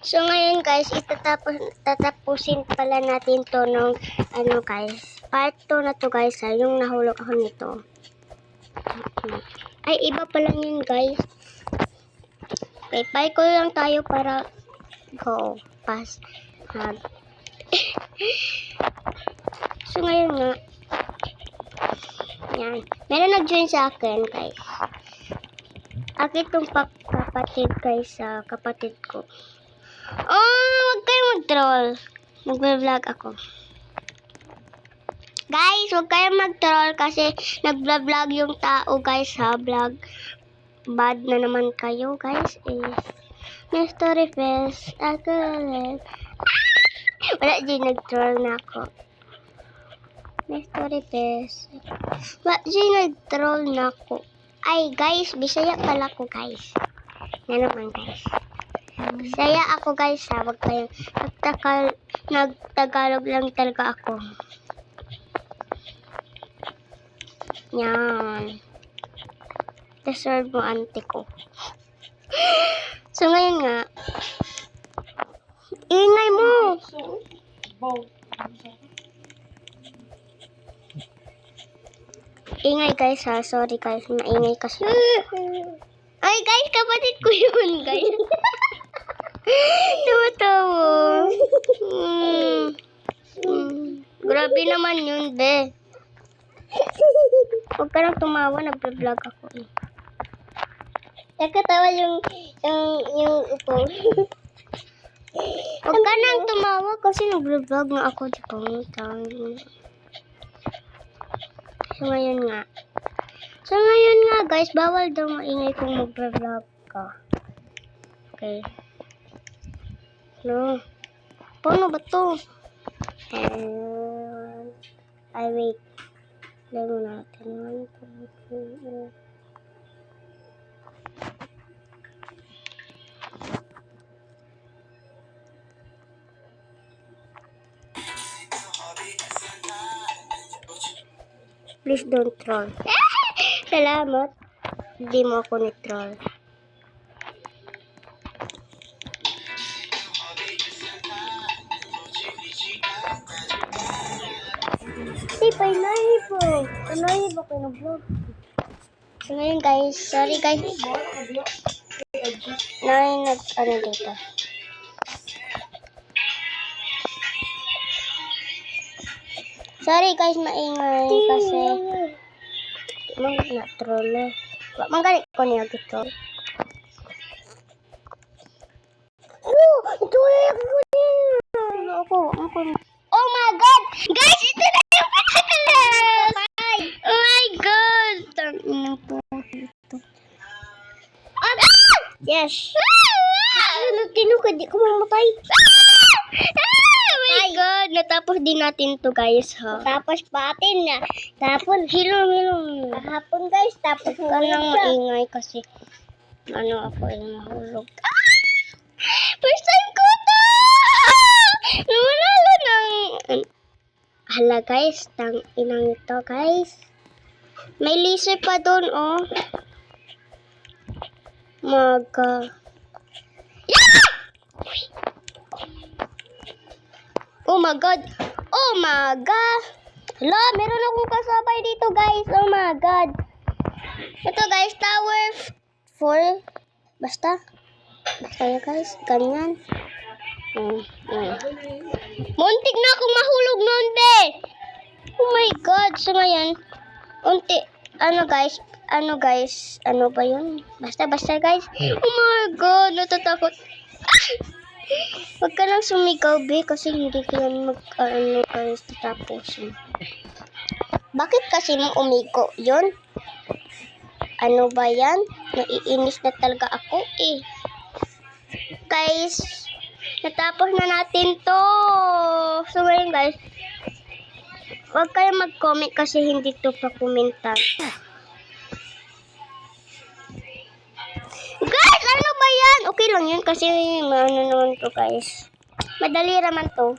So ngayon guys, tatapusin pala natin to nung guys. Part 2 na to guys, yung nahulog ako nito. Ay, iba pa lang yun guys. Okay, paiko lang tayo para go. Pass. So ngayon nga, yan. Meron nag-join sa akin guys. Akin itong kapatid guys, sa kapatid ko. Oh, wag kayong mag-troll. Nagbe-vlog ako. Guys, wag kayong mag-troll kasi nagbe-vlog yung tao guys ha, vlog. Bad na naman kayo guys. Mystery Fest. Wala din nag-troll na ako. Mystery Fest. Wala din nag-troll na ako. Ay guys, Bisaya pala ko guys. Yan naman guys. Bisaya ako guys ha. Wag kayong nagtagalog lang talaga ako. Yan. Deserve mo auntie ko. So ngayon nga. Ingay mo. Ingay guys ha. Sorry guys. Maingay kasi. Ay guys, kapatid ko yun guys. Tawa-tawa. Grabe naman yun, be. Huwag ka nang tumawa, nag-vlog ako eh. Nakatawa yung upo. Huwag ka nang tumawa kasi nag-vlog na ako, di ba? So ngayon nga guys, bawal daw maingay kung mag-vlog ka. Okay. No. Paano ba to? Ay, wait. Laro natin. 1, 2, 3, Please don't troll. Salamat. Hindi mo ako ni-troll. Panahin po kayo ng vlog. So ngayon guys, sorry guys. Dito. Sorry guys, maingay kasi na-troll na. Manggalit ko niya gito. Ito ako. Oh my god! Guys, ito na yung patalas! Oh my god! Yes! Tinukad, di ko mamatay. Oh my god! Natapos din natin to guys ha. Tapos patin na. Tapos hilong. Hapon guys, tapos ka nang maingay kasi ako yung mahulog. First time ko to! Namanalo ng... Hala guys, tang inang ito guys. May laser pa doon oh. Yeah! Oh my god. Oh my god. Hala, meron akong kasabay dito guys. Oh my god. Ito guys, tower 4. Basta ya guys, ganyan. Muntik na akong mahulog noon, be. Oh my god. So ngayon, ano ba yun? Basta guys. Oh my god, natatakot. Huwag ka lang sumigaw, be, kasi hindi ka yan guys, tatapos. Bakit kasi mo umigo yun? Ano ba yan? Naiinis na talaga ako eh. Guys, natapos na natin to. So ngayon guys, huwag kayong mag-comment kasi hindi to pa komentar. Guys, ano ba yan? Okay lang yun kasi ano naman to guys. Madali naman to.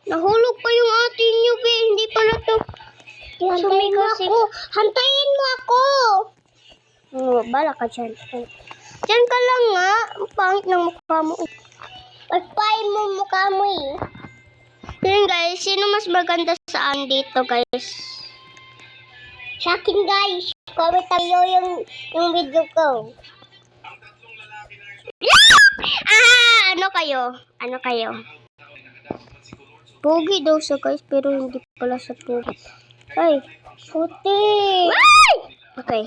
Nahulog pa yung atin nyo, be. Hindi pala to. Sumigaw ako. Hantayin mo ako. Bala ka dyan. Diyan ka lang nga. Ang pangit ng mukha mo. Pagpay mo mukha mo eh. Yun guys, sino mas maganda sa akin dito guys? Sa akin guys. Comment tayo yung video ko. Ano kayo? Ano kayo? Pogi daw siya guys, pero hindi pala siya pogi. Ay, puti. Okay.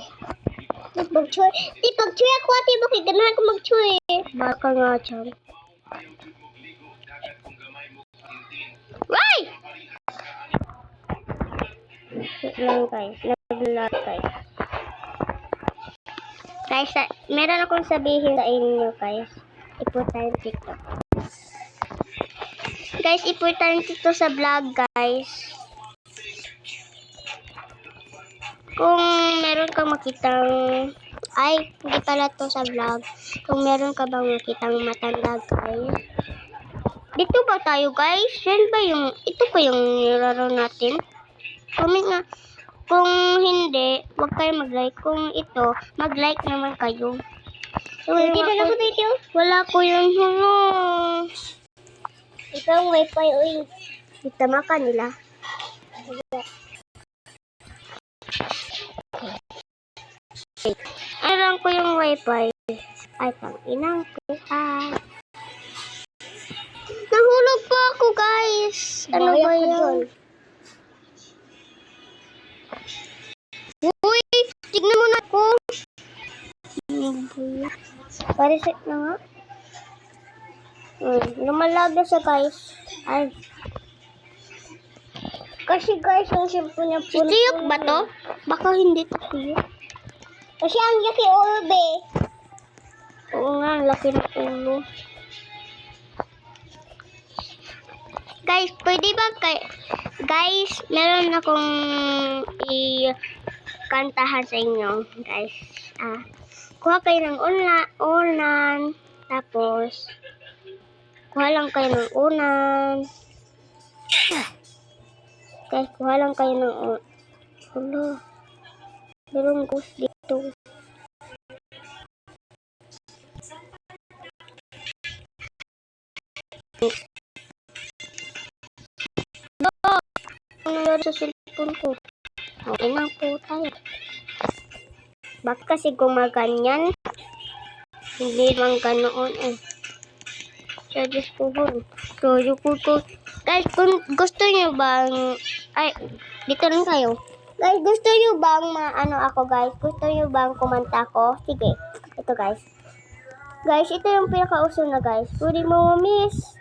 Di pag-chew ako, ate, bakit ganahan ko mag-chew eh. Baka nga dyan. Why? Wait lang guys, nag-lag guys. Guys, meron akong sabihin sa inyo guys. Important TikTok. Guys, important ito sa vlog guys. Kung meron kang makitang, ay, hindi pala to sa vlog. Kung meron ka bang makitang matanda guys. Dito ba tayo guys? Yan ba yung, ito pa yung nilaro natin? Comment nga. Kung hindi, huwag kayo mag-like. Kung ito, mag-like naman kayo. So, hindi na ako dito. Wala ko yung hulo. Ikaw ang wifi, uy. Itama ka nila. Alam ko yung wifi. Ay, pang-inang ko. Nahulog pa ako, guys. Ano ba yan? Uy, tignan mo na ako. Pariset na nga. Lumalag na siya, guys. Ay. Kasi, guys, yung simple niya po. Si Tiyok ba to? Baka hindi to Tiyok. Kasi ang laki ulo, be. Oo nga, ang laki ng ulo. Guys, pwede ba guys, meron akong i-kantahan sa inyo, guys. Kuha kayo ng unan, tapos kuha lang kayo ng unan. Guys, kuha lang kayo ng ulo. Merong ghost dito. Nangyari sa cellphone ko. Okay na po tayo. Bakit kasi gumaganyan? Hindi lang ganoon eh. So, just po ko. Guys, kung gusto nyo bang... Ay, dito lang tayo. Guys, gusto nyo bang ako guys? Gusto nyo bang kumanta ko? Sige. Ito guys. Guys, ito yung pinakauso na guys. Pwede mo miss.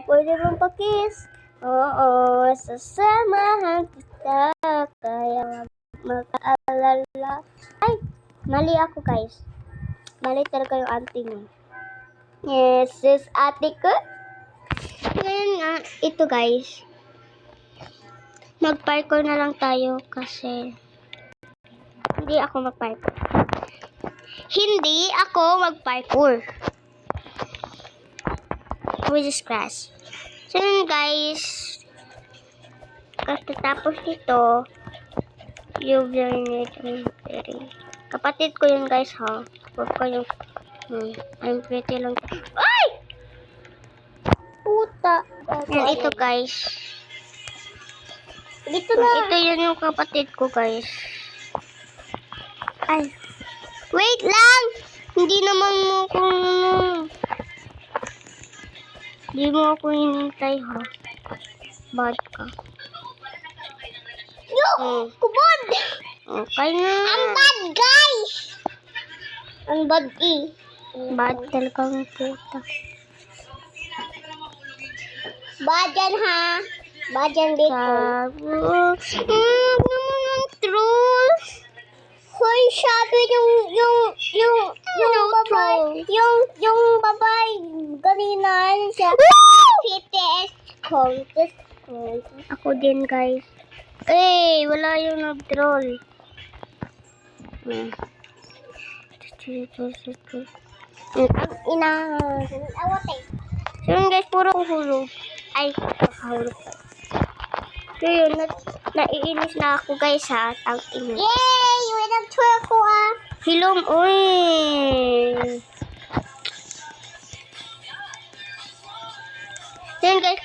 Pwede mong pa-kiss. Oo, sasamahan kita. Kaya mag-aalala. Ay, mali ako guys. Mali talaga yung auntie mo. Yes, sis ate ko. Ngayon nga, ito guys. Mag-parkour na lang tayo kasi hindi ako mag-parkour. Hindi ako mag-parkour. We just crash. So yun guys, tapos nito, yung kapatid ko yun guys ha. Huwag ko yung, I'm pretty lang. Ay! Puta. Yan, ito guys. Dito na. Ito yun yung kapatid ko guys. Ay. Wait lang! Hindi naman mo kung hindi mo ako hinintay ha. Bad ka. Yo! Kubod! Okay na. Ang bad guys! Ang bad Bad talagang puta. Bad yan ha. Bad yan dito. Trolls. Hoy, sabi yung babae, yung babae, ganina siya. PTS contest. Ako din, guys. Eh, wala yung nag-troll. Awate. So yun, guys, puro hulog. Ay, kakahulog. So yun, naiinis na ako guys ha. Tang ina. Yay! May nag-twerk ko Hilom, uy. Yan guys,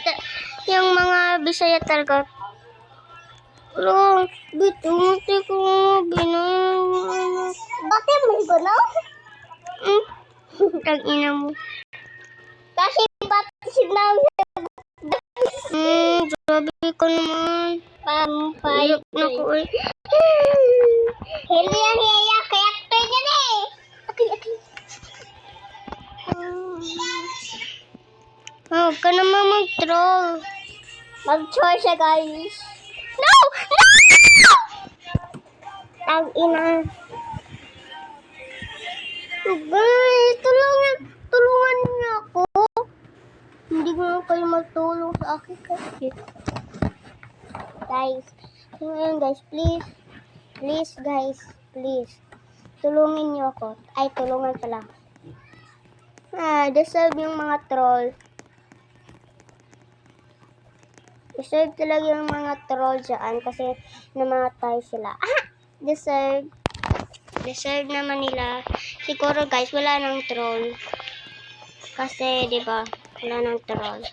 yung mga Bisaya talaga. Lo, bituti ko, binang. Bakit mo gano'n? Tag-ina mo. Kasi baptisin na grabe ka naman. Pampayok na ko eh. Hindi yan hiya, kaya actor niya na eh. Okay. Huwag ka naman mag-troll. Mag-troll siya guys. No! No! Tag-ina. Guys, tulungan niyo ako. Hindi ko na kayo magtulong sa akin kasi. Guys, ngayon guys, please. Please guys, please. Tulungin niyo ako. Ay, tulungan pala. Deserve yung mga troll. Deserve talaga yung mga troll dyan kasi namatay sila. Deserve. Deserve naman nila. Siguro guys, wala nang troll. Kasi, di ba, wala nang troll.